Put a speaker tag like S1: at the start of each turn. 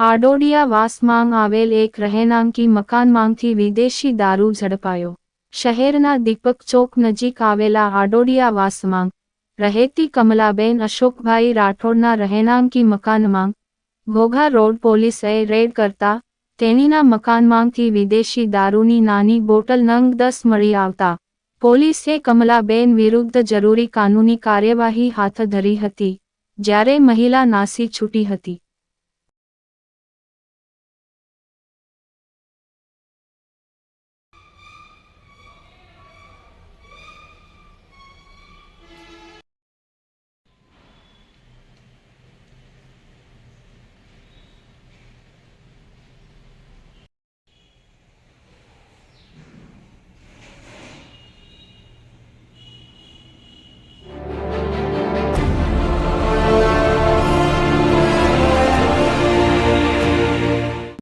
S1: આડોડિયા વાસમાં આવેલ એક રહેણાંકી મકાનમાંથી વિદેશી દારૂ ઝડપાયો। શહેરના દીપક ચોક નજીક આવેલા આડોડિયા વાસમાં રહેતી કમલાબેન અશોકભાઈ રાઠોડના રહેણાંકી મકાનમાં ઘોઘા રોડ પોલીસે રેડ કરતા તેણીના મકાનમાંથી વિદેશી દારૂની નાની બોટલ નંગ 10 મળી આવતા પોલીસે કમલાબેન વિરુદ્ધ જરૂરી કાનૂની કાર્યવાહી હાથ ધરી હતી, જ્યારે મહિલા નાસી છૂટી હતી।